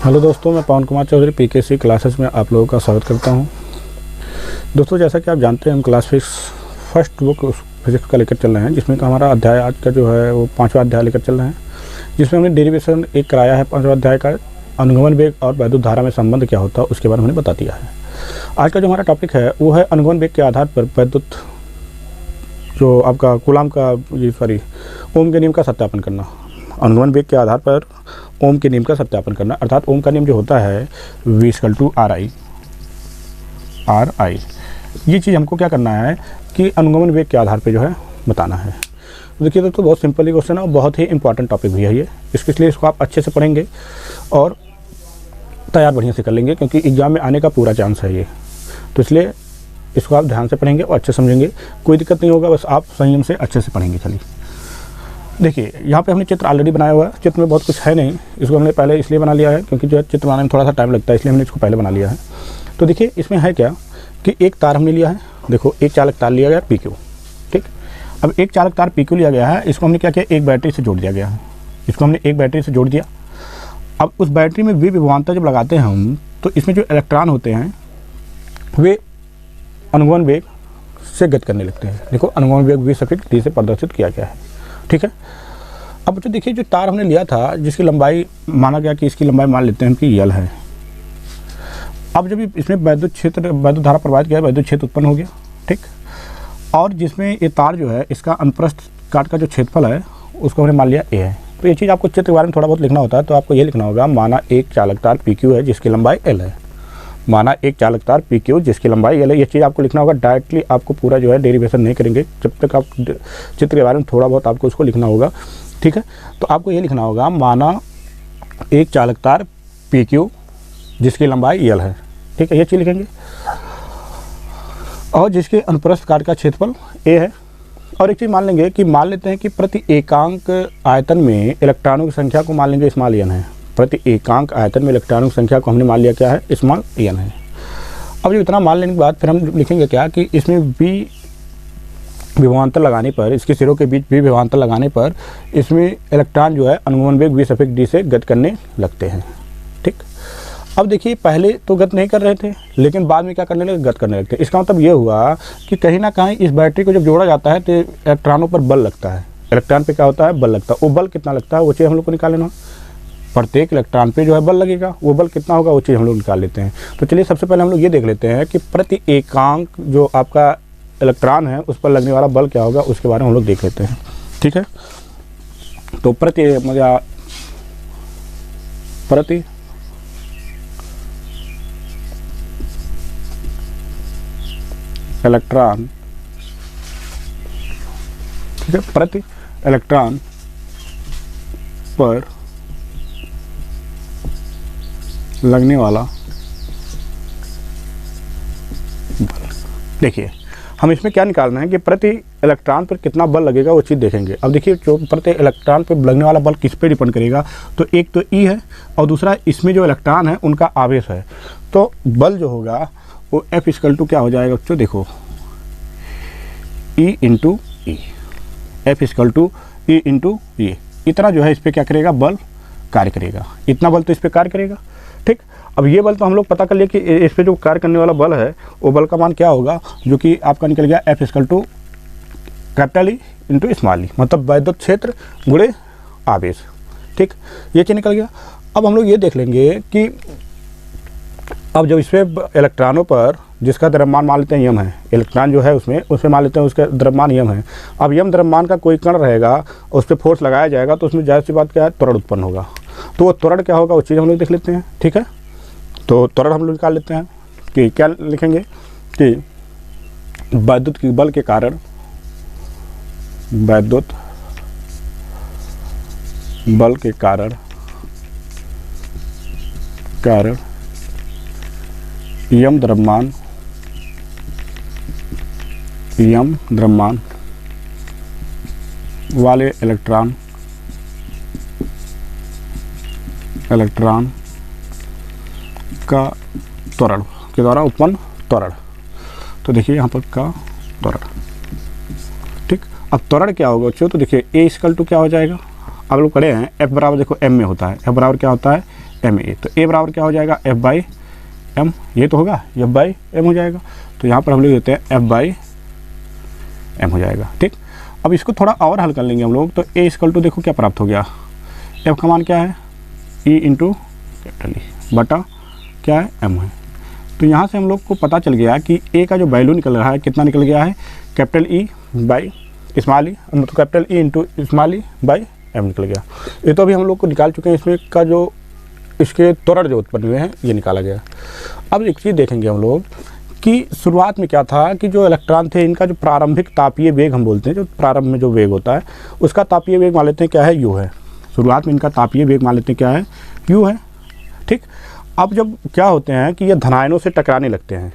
Hello दोस्तों, मैं पवन Kumar Chaudhary PKC classes में आप लोगों का स्वागत करता हूं। दोस्तों, जैसा कि आप जानते हैं, हम क्लास फर्स्ट बुक फिजिक्स का लेकर चल रहे हैं, जिसमें का हमारा अध्याय आज का जो है वो 5वां अध्याय लेकर चल रहे हैं, जिसमें हमने डेरिवेशन एक कराया है 5वां अध्याय का। अनुगमन वेग और वैद्युत धारा में संबंध क्या होता है उसके बारे में हमने बता दिया है। आज का जो हमारा टॉपिक है वो है अनुगमन वेग के आधार पर वैद्युत जो आपका कूलाम का ओम के नियम का सत्यापन करना। अनुगमन वेग के आधार पर ओम के नियम का सत्यापन करना, अर्थात ओम का नियम जो होता है V=RI। ये चीज़ हमको क्या करना है कि अनुगमन वेग के आधार पे जो है बताना है। देखिए तो बहुत सिंपल ही क्वेश्चन है और बहुत ही इंपॉर्टेंट टॉपिक भी है ये। इसलिए इसको आप अच्छे से पढ़ेंगे और तैयार बढ़िया से कर लेंगे, क्योंकि एग्जाम में आने का पूरा चांस है ये। तो इसलिए इसको आप ध्यान से पढ़ेंगे और अच्छे समझेंगे, कोई दिक्कत नहीं होगा, बस आप संयम से अच्छे से पढ़ेंगे। चलिए देखिए, यहाँ पे हमने चित्र ऑलरेडी बनाया हुआ है। चित्र में बहुत कुछ है नहीं, इसको हमने पहले इसलिए बना लिया है क्योंकि जो है चित्र बनाने में थोड़ा सा टाइम लगता है, इसलिए हमने इसको पहले बना लिया है। तो देखिए इसमें है क्या कि एक तार हमने लिया है। देखो, एक चालक तार लिया गया PQ, ठीक। अब एक चालक तार PQ लिया गया है, इसको हमने क्या किया, एक बैटरी से जोड़ दिया गया है। इसको हमने एक बैटरी से जोड़ दिया। अब उस बैटरी में विभवांतर जब लगाते हैं हम, तो इसमें जो इलेक्ट्रॉन होते हैं वे अनुगमन वेग से गति करने लगते हैं। देखो, अनुगमन वेग V=d से प्रदर्शित किया गया है, ठीक है। अब तो देखिए, जो तार हमने लिया था जिसकी लंबाई माना गया कि इसकी लंबाई मान लेते हैं कि L है। अब जब इसमें वैद्युत धारा प्रवाहित किया, वैद्युत क्षेत्र उत्पन्न हो गया, ठीक। और जिसमें ये तार जो है, इसका अनुप्रस्थ काट का जो क्षेत्रफल है उसको हमने मान लिया A है। तो ये चीज़ आपको चित्र के बारे में थोड़ा बहुत लिखना होता है, तो आपको ये लिखना होगा, माना एक चालक तार PQ है जिसकी लंबाई L है। माना एक चालक तार PQ जिसकी लंबाई L है। ये चीज़ आपको लिखना होगा। डायरेक्टली आपको पूरा जो है डेरिवेशन नहीं करेंगे, जब तक आप चित्र के बारे में थोड़ा बहुत आपको उसको लिखना होगा, ठीक है। तो आपको ये लिखना होगा, माना एक चालक तार PQ जिसकी लंबाई L है, ठीक है। ये चीज़ लिखेंगे। और जिसके अनुप्रस्थ काट का क्षेत्रफल A है। और एक चीज़ मान लेंगे कि मान लेते हैं कि प्रति एकांक आयतन में इलेक्ट्रॉनों की संख्या को मान लेंगे स्मॉल n है। प्रति एकांक आयतन में इलेक्ट्रॉनों की संख्या को हमने मान लिया क्या है, स्मॉल n है। अब जब इतना मान लेने के बाद फिर हम लिखेंगे क्या कि इसमें विभवांतर लगाने पर, इसके सिरों के बीच विभवांतर लगाने पर इसमें इलेक्ट्रॉन जो है अनुगमन वेग V=d से गति करने लगते हैं, ठीक। अब देखिए, पहले तो गति नहीं कर रहे थे, लेकिन बाद में क्या करने लगे, गति करने लगते हैं। इसका मतलब ये हुआ कि कहीं ना कहीं इस बैटरी को जब जोड़ा जाता है तो इलेक्ट्रॉनों पर बल लगता है। इलेक्ट्रॉन पे क्या होता है, बल लगता है। वो बल कितना लगता है वो चीज़ हम लोग को निकाल लेना। प्रत्येक इलेक्ट्रॉन पे जो है बल लगेगा, वो बल कितना होगा वो चीज़ हम लोग निकाल लेते हैं। तो चलिए सबसे पहले हम लोग ये देख लेते हैं कि प्रति एकांक जो आपका इलेक्ट्रॉन है उस पर लगने वाला बल क्या होगा, उसके बारे में हम लोग देख लेते हैं, ठीक है। तो प्रति इलेक्ट्रॉन, ठीक है, प्रति इलेक्ट्रॉन पर लगने वाला बल। देखिए, हम इसमें क्या निकालना है कि प्रति इलेक्ट्रॉन पर कितना बल लगेगा वो चीज़ देखेंगे। अब देखिए, जो प्रति इलेक्ट्रॉन पर लगने वाला बल किस पे डिपेंड करेगा, तो एक तो E है और दूसरा इसमें जो इलेक्ट्रॉन है उनका आवेश है। तो बल जो होगा वो F= क्या हो जाएगा बच्चों, देखो E/E। F=E/E। इतना जो है इस पर क्या करेगा, बल कार्य करेगा। इतना बल तो इस पर कार्य करेगा, ठीक। अब ये बल तो हम लोग पता कर लिए कि इस पे जो कार्य करने वाला बल है वो बल का मान क्या होगा, जो कि आपका निकल गया F=E/e, मतलब वैद्युत क्षेत्र गुणे आवेश, ठीक। ये चीज़ निकल गया। अब हम लोग ये देख लेंगे कि अब जब इस पर इलेक्ट्रॉनों पर जिसका द्रव्यमान मान लेते हैं यम है, इलेक्ट्रॉन जो है उसमें मान लेते हैं उसका द्रव्यमान यम है। अब यम द्रव्यमान का कोई कण रहेगा, उस पर फोर्स लगाया जाएगा, तो उसमें जाहिर सी बात क्या है, त्वरण उत्पन्न होगा। तो वो त्वरण क्या होगा वो चीज़ हम लोग देख लेते हैं, ठीक है। तो त्वरण हम लोग निकाल लेते हैं कि क्या लिखेंगे कि वैद्युत के बल के कारण, वैद्युत बल के कारण यम द्रव्यमान वाले इलेक्ट्रॉन का त्वरण के द्वारा उत्पन्न त्वरण। तो देखिए यहाँ पर का त्वरण, ठीक। अब त्वरण क्या होगा बच्चों, तो देखिए A= क्या हो जाएगा, आप लोग पढ़े हैं F बराबर, देखो M में होता है, F बराबर क्या होता है एम ए, तो ए बराबर क्या हो जाएगा एफ बाई एम, ये तो होगा एफ बाई एम हो जाएगा। तो यहाँ पर हम लोग देते हैं एफ बाई एम हो जाएगा। ठीक, अब इसको थोड़ा और हल कर लेंगे हम लोग। तो ए इक्वल टू देखो क्या प्राप्त हो गया, एफ का मान क्या है ई इंटू कैपिटल ई बटा क्या है एम है। तो यहाँ से हम लोग को पता चल गया कि ए का जो वैल्यू निकल रहा है कितना निकल गया है, capital E by small E, मतलब capital E into small E by M निकल गया। ये तो अभी हम लोग को निकाल चुके हैं, इसमें का जो इसके त्वरण जो उत्पन्न हुए हैं ये निकाला गया। अब एक चीज़ देखेंगे हम लोग कि शुरुआत में क्या था कि जो इलेक्ट्रॉन थे इनका जो प्रारंभिक तापीय वेग हम बोलते हैं, जो प्रारंभ में जो वेग होता है उसका तापीय वेग मान लेते हैं क्या है यू है। शुरुआत में इनका तापीय वेग मान लेते हैं क्या है यू है। ठीक, अब जब क्या होते हैं कि ये धनायनों से टकराने लगते हैं,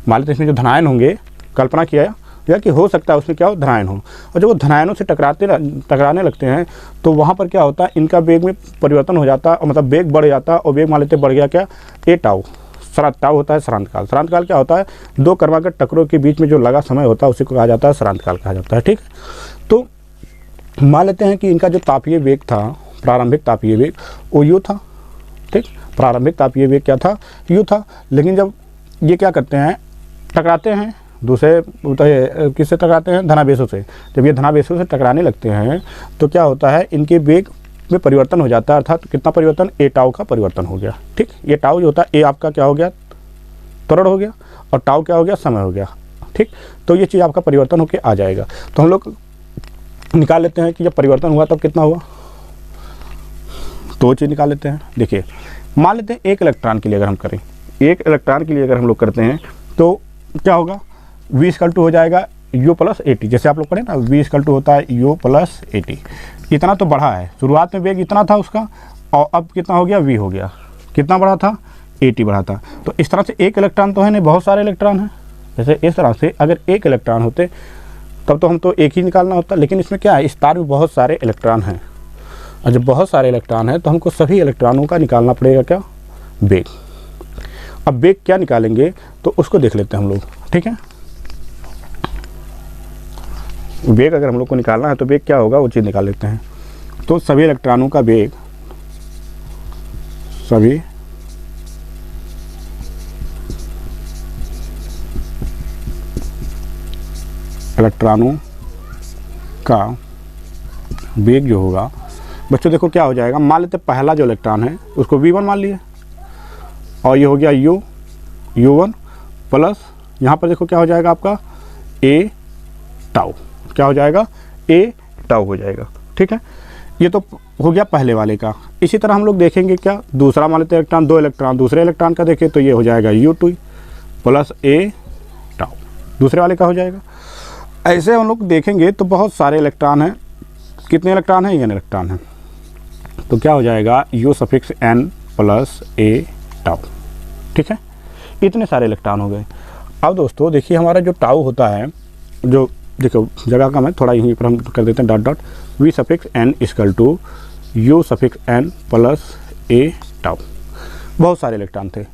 मान लेते हैं इसमें जो धनायन होंगे, कल्पना किया या कि हो सकता है उसमें क्या हो धनायन हो, और जब वो धनायनों से टकराने लगते हैं तो वहाँ पर क्या होता है इनका वेग में परिवर्तन हो जाता है, मतलब वेग बढ़ जाता है। और वेग मान लेते बढ़ गया क्या ए टाउ, टाउ होता है सरांत काल। सरांत काल क्या होता है, दो क्रमागत टकरों के बीच में जो लगा समय होता है उसी को कहा जाता है सरांत काल कहा जाता है। ठीक, तो मान लेते हैं कि इनका जो तापीय वेग था, प्रारंभिक तापीय वेग वो यू था। ठीक, प्रारंभिक तापीय वेग क्या था यू था। लेकिन जब ये क्या करते हैं टकराते हैं दूसरे किससे टकराते हैं धनावेशों से, जब ये धनावेशों से टकराने लगते हैं तो क्या होता है इनके वेग में परिवर्तन हो जाता है, अर्थात कितना परिवर्तन ए टाउ का परिवर्तन हो गया। ठीक, ये टाउ जो होता है ए आपका क्या हो गया त्वरण हो गया और टाउ क्या हो गया समय हो गया। ठीक, तो ये चीज़ आपका परिवर्तन होकर आ जाएगा। तो हम लोग निकाल लेते हैं कि जब परिवर्तन हुआ तब कितना हुआ, तो चीज़ निकाल लेते हैं। देखिए मान लेते हैं एक इलेक्ट्रॉन के लिए अगर हम करें, एक इलेक्ट्रॉन के लिए अगर हम लोग करते हैं तो क्या होगा वी इक्वल टू हो जाएगा यू प्लस ए टी। जैसे आप लोग पढ़े ना वी इक्वल टू होता है यू प्लस ए टी। इतना तो बढ़ा है, शुरुआत में वेग इतना था उसका और अब कितना हो गया वी हो गया। कितना बढ़ा था ए टी बढ़ा था। तो इस तरह से एक इलेक्ट्रॉन तो है नहीं, बहुत सारे इलेक्ट्रॉन हैं। जैसे इस तरह से अगर एक इलेक्ट्रॉन होते तब तो हम तो एक ही निकालना होता, लेकिन इसमें क्या है इस तार में बहुत सारे इलेक्ट्रॉन हैं और जब बहुत सारे इलेक्ट्रॉन हैं तो हमको सभी इलेक्ट्रॉनों का निकालना पड़ेगा क्या वेग। अब वेग क्या निकालेंगे तो उसको देख लेते हैं हम लोग। ठीक है, वेग अगर हम लोग को निकालना है तो वेग क्या होगा वो चीज़ निकाल लेते हैं। तो सभी इलेक्ट्रॉनों का वेग, सभी इलेक्ट्रॉनों का वेग जो होगा बच्चों देखो क्या हो जाएगा, मान लेते पहला जो इलेक्ट्रॉन है उसको v1 मान लिए और ये हो गया u1 प्लस यहाँ पर देखो क्या हो जाएगा आपका ए टाउ, क्या हो जाएगा ए टाउ हो जाएगा। ठीक है, ये तो हो गया पहले वाले का। इसी तरह हम लोग देखेंगे क्या दूसरा मान लेते इलेक्ट्रॉन, दो इलेक्ट्रॉन दूसरे इलेक्ट्रॉन का देखें तो ये हो जाएगा u2 प्लस ए टाउ, दूसरे वाले का हो जाएगा। ऐसे हम लोग देखेंगे तो बहुत सारे इलेक्ट्रॉन हैं। कितने इलेक्ट्रॉन हैं n इलेक्ट्रॉन हैं, तो क्या हो जाएगा u suffix n plus a tau. ठीक है, इतने सारे इलेक्ट्रॉन हो गए। अब दोस्तों देखिए हमारा जो टाउ होता है, जो देखो जगह का मैं थोड़ा यहीं पर हम कर देते हैं dot dot v suffix n equal to u suffix n plus a tau. बहुत सारे इलेक्ट्रॉन थे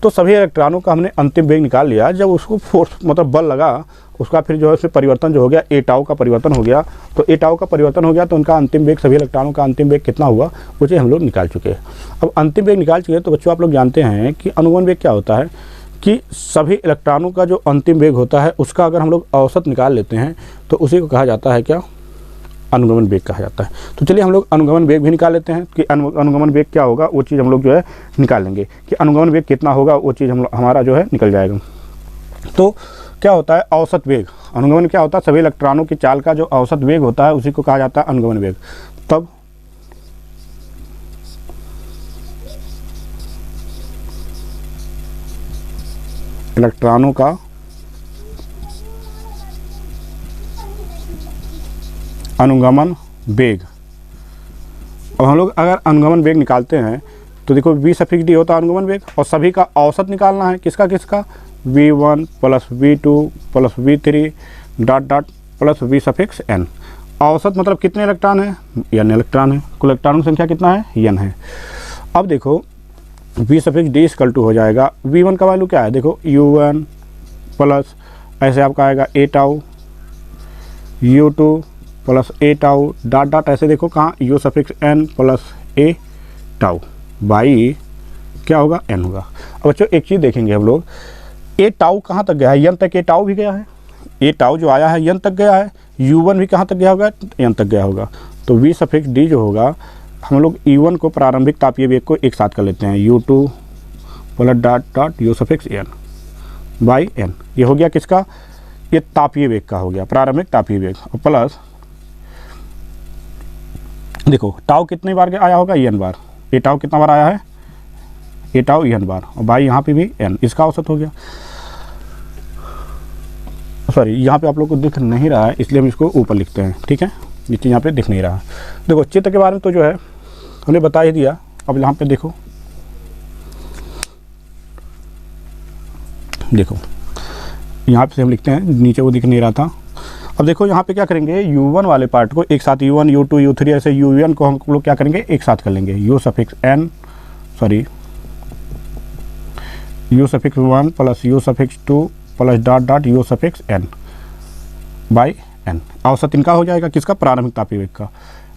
तो सभी इलेक्ट्रॉनों का हमने अंतिम वेग निकाल लिया। जब उसको फोर्स मतलब बल लगा उसका फिर जो है उसमें परिवर्तन जो हो गया ए टाउ का परिवर्तन हो गया। तो ए टाउ का परिवर्तन हो गया तो उनका अंतिम वेग, सभी इलेक्ट्रॉनों का अंतिम वेग कितना हुआ वो चीज़ हम लोग निकाल चुके हैं। अब अंतिम वेग निकाल चुके हैं तो बच्चों आप लोग जानते हैं कि अनुगमन वेग क्या होता है कि सभी इलेक्ट्रॉनों का जो अंतिम वेग होता है उसका अगर हम लोग औसत निकाल लेते हैं तो उसी को कहा जाता है क्या अनुगमन वेग कहा जाता है। तो चलिए हम लोग अनुगमन वेग भी निकाल लेते हैं कि अनुगमन वेग क्या होगा वो चीज़ हम लोग जो है निकाल लेंगे कि अनुगमन वेग कितना होगा वो चीज़ हमारा जो है निकल जाएगा। तो क्या होता है औसत वेग, अनुगमन क्या होता है सभी इलेक्ट्रॉनों की चाल का जो औसत वेग होता है उसी को कहा जाता है अनुगमन वेग। तब इलेक्ट्रॉनों का अनुगमन वेग, अब हम लोग अगर अनुगमन वेग निकालते हैं तो देखो v सफिक्स डी होता है अनुगमन वेग और सभी का औसत निकालना है किसका किसका v1 plus v2 plus v3 dot dot plus v suffix n। औसत मतलब कितने इलेक्ट्रॉन है n इलेक्ट्रॉन है, कुल इलेक्ट्रॉनों की संख्या कितना है n है। अब देखो v suffix d equal to हो जाएगा v1 का वैल्यू क्या है देखो u1 प्लस ऐसे आपका आएगा ए tau u2 plus a tau dot dot ऐसे देखो कहाँ u suffix n plus a tau. By क्या होगा एन होगा। अब बच्चों एक चीज़ देखेंगे हम लोग, ए टाउ कहाँ तक गया है, एन तक ए टाउ भी गया है, ए टाउ जो आया है एन तक गया है, u1 भी कहाँ तक गया होगा, एन तक गया होगा। तो v सफिक्स d जो होगा, हम लोग e1 को प्रारंभिक तापीय वेग को एक साथ कर लेते हैं, u2 plus dot dot u suffix n by n। ये हो गया किसका, ये तापीय वेग का हो गया, प्रारंभिक तापीय वेग, और प्लस देखो टाउ कितनी बार आया होगा, n बार, ए टाउ कितना बार आया है, ए टाउ n बार, और बाई यहाँ पे भी n, इसका औसत हो गया। सॉरी यहाँ पे आप लोग को दिख नहीं रहा है इसलिए हम इसको ऊपर लिखते हैं, ठीक है, ये चीज़ यहाँ पे दिख नहीं रहा है। देखो चित्र के बारे में तो जो है हमने बता ही दिया। अब यहाँ पे देखो, देखो यहाँ पे से हम लिखते हैं, नीचे वो दिख नहीं रहा था। अब देखो यहाँ पे क्या करेंगे, u1 वाले पार्ट को एक साथ, u1 u2 u3 ऐसे un को हम लोग क्या करेंगे, एक साथ कर लेंगे, u suffix n, sorry u suffix 1 plus u suffix 2 plus dot dot u suffix n by n। औसत इनका हो जाएगा किसका, प्रारंभिक तापीय वेग का।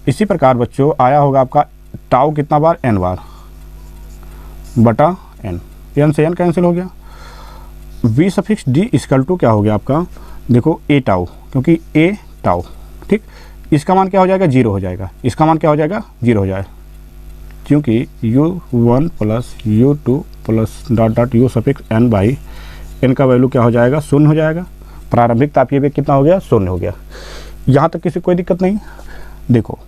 इसी प्रकार बच्चों आया होगा आपका टाउ कितना बार, n बार बटा n, n से n कैंसिल हो गया। v suffix d equal to क्या हो गया आपका, देखो ए टाउ, क्योंकि ए टाउ, ठीक, इसका मान क्या हो जाएगा, 0 हो जाएगा, इसका मान क्या हो जाएगा, 0 हो जाए, क्योंकि u1 plus u2 plus dot dot u suffix n by n का वैल्यू क्या हो जाएगा, 0 हो जाएगा। प्रारंभिक तापीय वेग कितना हो गया, 0 हो गया। यहाँ तक किसी कोई दिक्कत नहीं। देखो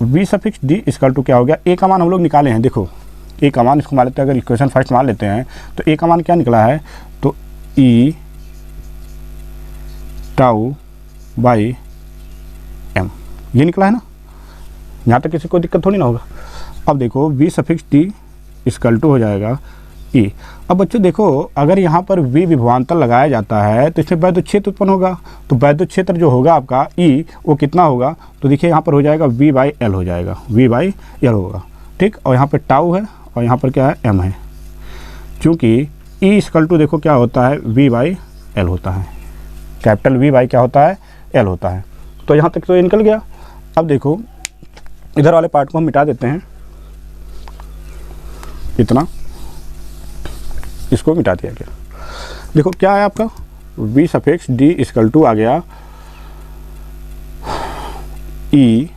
v suffix d equal to क्या हो गया, ए का मान हम लोग निकाले हैं, देखो ए का मान इसको मान लेते हैं, अगर इक्वेशन फर्स्ट मान लेते हैं तो ए का मान क्या निकला है, तो ई टाउ बाई एम, ये निकला है ना, यहाँ तक किसी को दिक्कत थोड़ी ना होगा। अब देखो v suffix d equal to हो जाएगा ई। अब बच्चों देखो अगर यहाँ पर v विभवांतर लगाया जाता है तो इसमें वैद्युत क्षेत्र उत्पन्न होगा, तो वैद्युत क्षेत्र जो होगा आपका E वो कितना होगा, तो देखिए यहाँ पर हो जाएगा v बाई एल हो जाएगा, v बाई एल होगा, ठीक। और यहाँ पर टाउ है और यहाँ पर क्या है, m है, क्योंकि E इक्वल टू देखो क्या होता है, v बाई एल होता है, कैपिटल V बाई क्या होता है, एल होता है। तो यहाँ तक तो ये निकल गया। अब देखो इधर वाले पार्ट को हम मिटा देते हैं, इतना इसको मिटा दिया गया। देखो क्या है आपका, v suffix d equal to आ गया e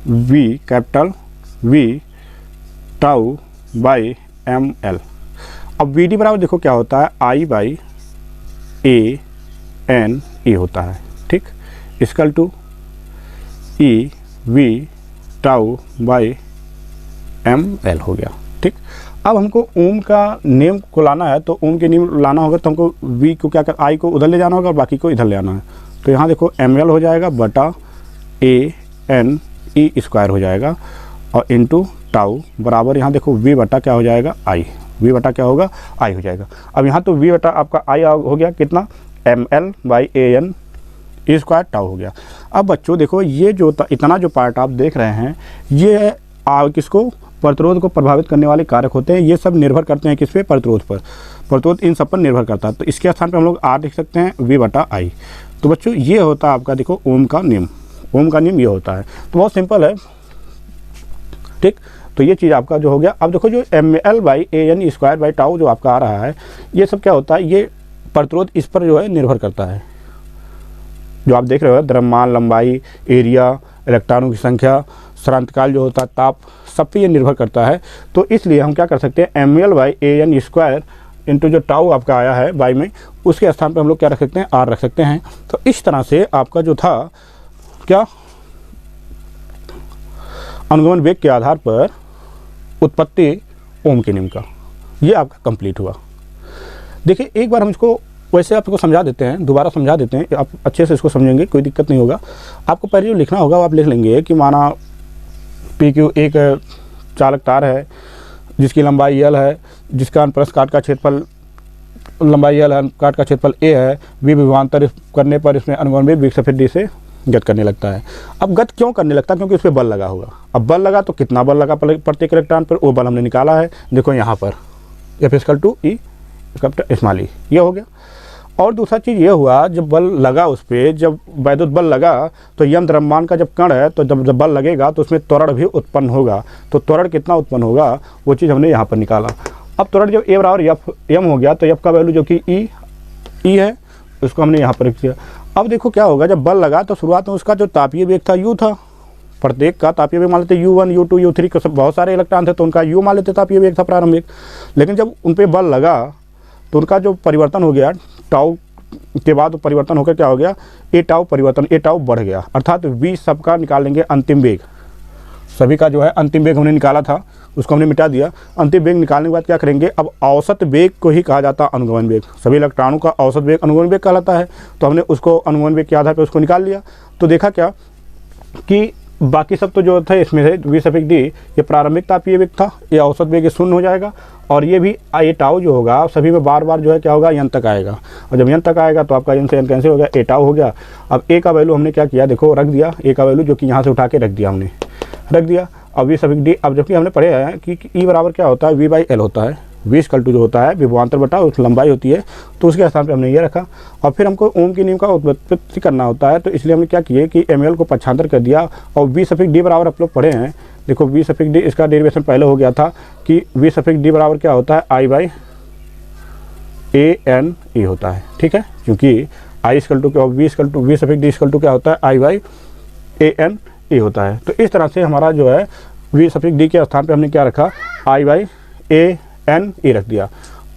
v capital v tau by M L. अब वी डी बराबर देखो क्या होता है, आई बाई ए एन ए होता है, ठीक, equal to e v tau by M l हो गया, ठीक। अब हमको ओम का नेम को लाना है, तो ओम के नेम लाना होगा तो हमको v को क्या कर, आई को उधर ले जाना होगा और बाकी को इधर ले आना है। तो यहाँ देखो एम एल हो जाएगा बटा ए एन ई स्क्वायर हो जाएगा, और इंटू टाउ बराबर यहाँ देखो v बटा क्या हो जाएगा, आई, v बटा क्या होगा, आई हो जाएगा। अब यहाँ तो v बटा आपका आई हो गया कितना, m l by a n e square tau हो गया। अब बच्चों देखो ये जो इतना जो पार्ट आप देख रहे हैं, ये किसको, प्रतिरोध को प्रभावित करने वाले कारक होते हैं। ये सब निर्भर करते हैं किस पे, प्रतिरोध पर, प्रतिरोध इन सब पर निर्भर करता है। तो इसके स्थान पर हम लोग आर लिख सकते हैं, v बटा आई। तो बच्चों ये होता है आपका देखो ओम का नियम, ओम का नियम ये होता है। तो बहुत सिंपल है, ठीक। तो ये चीज़ आपका जो हो गया। अब देखो जो m l by a n square by tau जो आपका आ रहा है, ये सब क्या होता है, ये प्रतिरोध इस पर जो है निर्भर करता है। जो आप देख रहे हो द्रव्यमान, लंबाई, एरिया, इलेक्ट्रॉनों की संख्या, श्रांतकाल जो होता है, ताप, सब पे ये निर्भर करता है। तो इसलिए हम क्या कर सकते हैं, m l by a n square into जो टाउ आपका आया है बाई में, उसके स्थान पर हम लोग क्या रख सकते हैं, आर रख सकते हैं। तो इस तरह से आपका जो था क्या, अनुगमन वेग के आधार पर उत्पत्ति ओम के नियम का, ये आपका कंप्लीट हुआ। देखिए एक बार हम इसको वैसे आपको समझा देते हैं, दोबारा समझा देते हैं, आप अच्छे से इसको समझेंगे, कोई दिक्कत नहीं होगा। आपको पहले जो लिखना होगा आप लिख लेंगे कि माना पी क्यू एक चालक तार है जिसकी लंबाई एल है, जिसका अनुप्रस्थ काट का क्षेत्रफल लंबाई एल है, काट का क्षेत्रफल ए है, वी विभवांतर करने पर इसमें अनुगमन वेग सफिक्स डी से गत करने लगता है। अब गत क्यों करने लगता है, क्योंकि उस पर बल लगा होगा। अब बल लगा तो कितना बल लगा प्रत्येक इलेक्ट्रॉन पर, वो बल हमने निकाला है, देखो यहाँ पर F equal to E capital small E, ये हो गया। और दूसरा चीज़ ये हुआ, जब बल लगा उस पर, जब वैद्युत बल लगा तो यम द्रव्यमान का जब कण है तो जब बल लगेगा तो उसमें त्वरण भी उत्पन्न होगा। तो त्वरण कितना उत्पन्न होगा वो चीज़ हमने यहाँ पर निकाला। अब त्वरण जब ए बराबर एम हो गया तो एफ का वैल्यू जो कि ई है उसको हमने यहाँ पर रख दिया। अब देखो क्या होगा, जब बल लगा तो शुरुआत में उसका जो तापीय वेग था u था, प्रत्येक का तापीय वेग मान लेते u1 u2 u3 का सब बहुत सारे इलेक्ट्रॉन थे तो उनका u मान लेते तापीय वेग था प्रारंभिक। लेकिन जब उन पर बल लगा तो उनका जो परिवर्तन हो गया टाउ के बाद परिवर्तन होकर क्या हो गया, ए टाउ परिवर्तन, ए टाउ बढ़ गया। अर्थात v सबका निकाल लेंगे अंतिम वेग, सभी का जो है अंतिम वेग हमने निकाला था उसको हमने मिटा दिया। अंतिम वेग निकालने के बाद क्या करेंगे, अब औसत वेग को ही कहा जाता है अनुगमन वेग। सभी इलेक्ट्रॉनों का औसत वेग अनुगमन वेग कहलाता है। तो हमने उसको अनुगमन वेग के आधार पर उसको निकाल लिया। तो देखा क्या कि बाकी सब तो जो था इसमें से v सफिक्स डी ये प्रारंभिक तापीय वेग था, ये औसत वेग शून्य हो जाएगा और ये भी ए टाउ जो होगा सभी में बार बार जो है क्या होगा, n तक आएगा। और जब n तक आएगा तो आपका n से n कैंसिल हो गया, ए टाउ हो गया। अब ए का वैल्यू हमने क्या किया, देखो रख दिया, ए का वैल्यू जो कि यहाँ से उठा के रख दिया हमने, रख दिया। अब v सफिक्स डी, अब जबकि हमने पढ़े हैं कि ई बराबर क्या होता है, v/l होता है। v = जो होता है विभवांतर बटा उस लंबाई होती है, तो उसके स्थान पे हमने ये रखा। और फिर हमको ओम की नियम का उत्पत्ति करना होता है, तो इसलिए हमने क्या किए कि ml को पक्षांतर कर दिया और v सफिक्स डी बराबर आप लोग पढ़े हैं। देखो v सफिक्स डी इसका डेरिवेशन पहले हो गया था कि v सफिक्स डी बराबर क्या होता है, I/ANE होता है। ठीक है, क्योंकि I = v सफिक्स डी = क्या होता है, I/ANE होता है। तो इस तरह से हमारा जो है v सफिक्स डी के स्थान पे हमने क्या रखा, I/ANE रख दिया।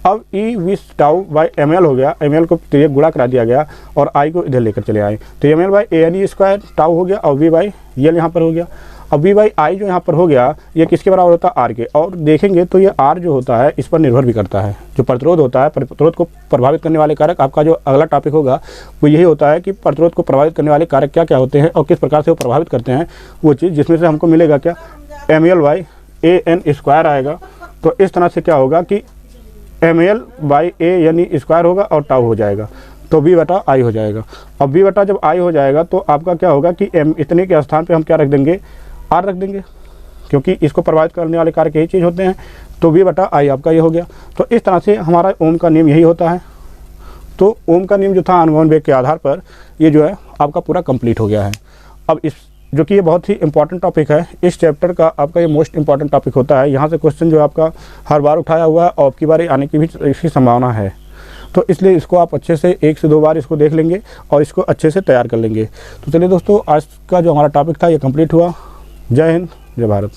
अब ई v टाउ बाई ml हो गया, ml को तो गुणा करा दिया गया और I को इधर लेकर चले आए, तो ml/ANE² टाउ हो गया और v/l यहाँ पर हो गया। अब v/I जो यहाँ पर हो गया ये किसके बराबर होता है, R के। और देखेंगे तो ये R जो होता है इस पर निर्भर भी करता है, जो प्रतिरोध होता है, प्रतिरोध को प्रभावित करने वाले कारक। आपका जो अगला टॉपिक होगा वो यही होता है कि प्रतिरोध को प्रभावित करने वाले कारक क्या क्या होते हैं और किस प्रकार से वो प्रभावित करते हैं वो चीज़, जिसमें से हमको मिलेगा क्या, ml/ANE² आएगा। तो इस तरह से क्या होगा कि ml/ANE² होगा और टाउ हो जाएगा, तो v/I हो जाएगा। अब v/ जब I हो जाएगा तो आपका क्या होगा कि इतने के स्थान पे हम क्या रख देंगे, R रख देंगे, क्योंकि इसको प्रभावित करने वाले कारक यही चीज़ होते हैं। तो v/I आपका ये हो गया। तो इस तरह से हमारा ओम का नियम यही होता है। तो ओम का नियम जो था अनुगमन वेग के आधार पर ये जो है आपका पूरा कंप्लीट हो गया है। अब इस जो कि ये बहुत ही इंपॉर्टेंट टॉपिक है, इस चैप्टर का आपका ये मोस्ट इंपॉर्टेंट टॉपिक होता है। यहाँ से क्वेश्चन जो आपका हर बार उठाया हुआ है और आपकी बारी आने की भी इसकी संभावना है। तो इसलिए इसको आप अच्छे से 1 से 2 बार इसको देख लेंगे और इसको अच्छे से तैयार कर लेंगे। तो चलिए दोस्तों, आज का जो हमारा टॉपिक था ये कंप्लीट हुआ। जय हिंद, जय भारत।